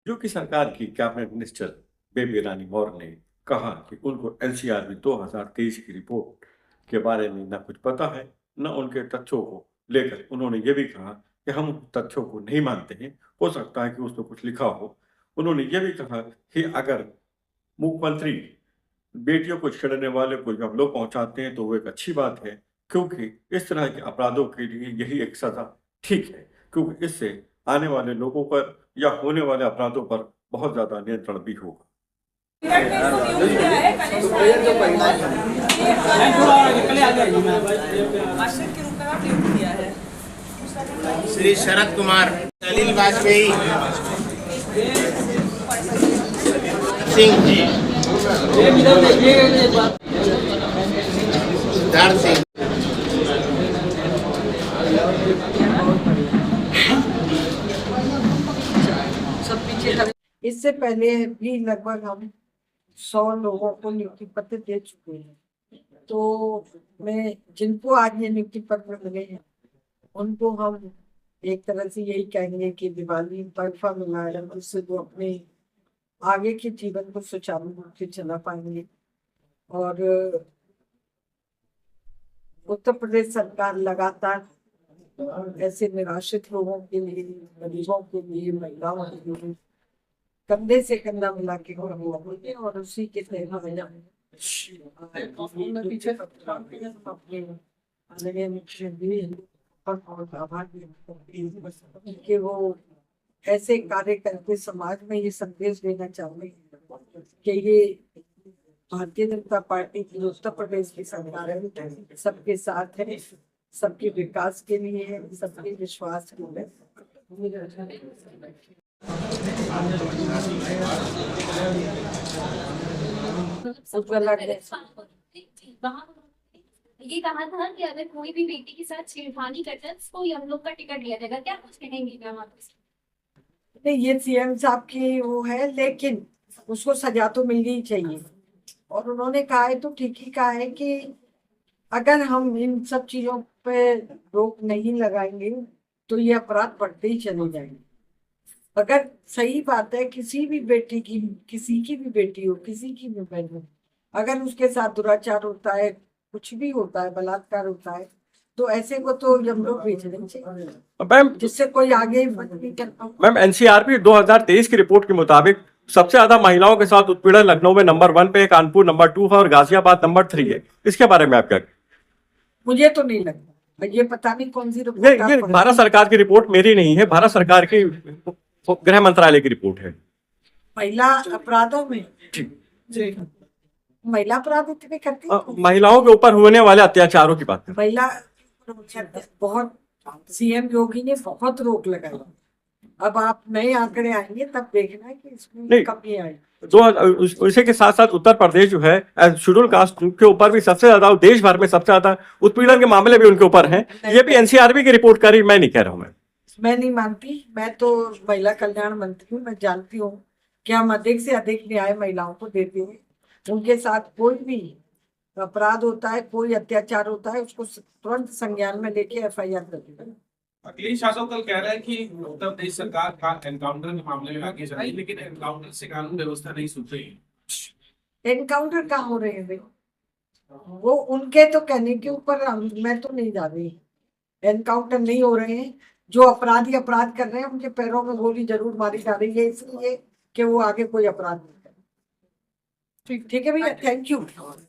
जो कि सरकार की कैबिनेट मिनिस्टर बेबी रानी मौर्य ने कहा कि उनको एनसीआर में 2023 की रिपोर्ट के बारे में न कुछ पता है, न उनके तथ्यों को लेकर। उन्होंने ये भी कहा कि हम उन तथ्यों को नहीं मानते हैं, हो सकता है कि उसमें कुछ लिखा हो। उन्होंने ये भी कहा कि अगर मुख्यमंत्री बेटियों को छेड़ने वाले को जब लोग पहुंचाते हैं तो वो एक अच्छी बात है, क्योंकि इस तरह के अपराधों के लिए यही एक सजा ठीक है, क्योंकि इससे आने वाले लोगों पर या होने वाले अपराधों पर बहुत ज्यादा नियंत्रण भी होगा। श्री शरद कुमार, सलील वाजपेयी सिंह जी, सिद्धार्थ सिंह, इससे पहले भी लगभग हम 100 लोगों को नियुक्ति पत्र दे चुके हैं। तो मैं जिनको आज ये नियुक्ति पत्र मिले हैं उनको हम एक तरह से यही कहेंगे कि दिवाली तोहफा मिला है, उससे वो अपने आगे के जीवन को सुचारू रूप से चला पाएंगे। और उत्तर प्रदेश सरकार लगातार ऐसे निराश्रित लोगों के लिए, गरीबों के लिए, महिलाओं के लिए कंधे से कंधा मिला के होंगे और उसी के तहत कि वो ऐसे कार्य करके समाज में ये संदेश देना चाहते हैं कि ये भारतीय जनता पार्टी की उत्तर प्रदेश की सरकार है, सबके साथ है, सबके विकास के लिए है, सबके विश्वास के लिए। ये कहा था कि अगर कोई भी बेटी के साथ छेड़खानी करता है उसको हम लोग का टिकट दिया जाएगा, क्या कुछ कहेंगे मैम आप? नहीं, ये सीएम साहब की वो है, लेकिन उसको सजा तो मिलनी ही चाहिए। और उन्होंने कहा है तो ठीक ही कहा है कि अगर हम इन सब चीजों पे रोक नहीं लगाएंगे तो ये अपराध बढ़ते ही चले जाएंगे। अगर सही बात है, किसी भी बेटी की, किसी की भी बेटी हो, किसी की भी बहन हो, अगर उसके साथ दुराचार होता है, कुछ भी होता है, बलात्कार होता है, तो ऐसे को तो हम लोग भेजने चाहिए, मैम जिससे कोई आगे नहीं करता। मैम एनसीआरबी 2023 की रिपोर्ट के मुताबिक सबसे ज्यादा महिलाओं के साथ उत्पीड़न लखनऊ में नंबर 1 पे है, कानपुर नंबर 2 है और गाजियाबाद नंबर 3 है। इसके बारे में आप क्या? मुझे तो नहीं लगता, ये पता नहीं कौन सी ये रिपोर्ट। भारत सरकार की रिपोर्ट मेरी नहीं है, भारत सरकार की गृह मंत्रालय की रिपोर्ट है। महिला अपराधों में महिला अपराध इतने करती है? महिलाओं के ऊपर होने वाले अत्याचारों की बात है। महिला बहुत, सीएम योगी ने बहुत रोक लगाई। अब आप नए आंकड़े आएंगे तब देखना कि इसमें कमी आई। तो इसी के साथ साथ उत्तर प्रदेश जो है शेड्यूल कास्ट के ऊपर भी सबसे ज्यादा, देश भर में सबसे ज्यादा उत्पीड़न के मामले भी उनके ऊपर हैं। ये भी एनसीआरबी की रिपोर्ट करी, मैं नहीं कह रहा हूँ। मैं नहीं मानती, मैं तो महिला कल्याण मंत्री हूँ, मैं जानती हूँ कि हम अधिक से अधिक न्याय महिलाओं को देते हैं। उनके साथ कोई भी अपराध होता है, कोई अत्याचार होता है, उसको तुरंत संज्ञान में लेके एफआईआर कर देते हैं। अखिलेश यादव कल कह रहा है कि उत्तर प्रदेश सरकार का एनकाउंटर के मामले में आगे चल रही है, लेकिन एनकाउंटर से कानून व्यवस्था नहीं सुध रही। एनकाउंटर कहाँ हो रहे हैं भाई? वो उनके तो कहने के ऊपर, मैं तो नहीं जा रही। एनकाउंटर नहीं हो रहे हैं, जो अपराधी अपराध कर रहे हैं उनके पैरों में गोली जरूर मारी जा रही है, इसलिए कि वो आगे कोई अपराध नहीं करें। ठीक है भैया, थैंक यू।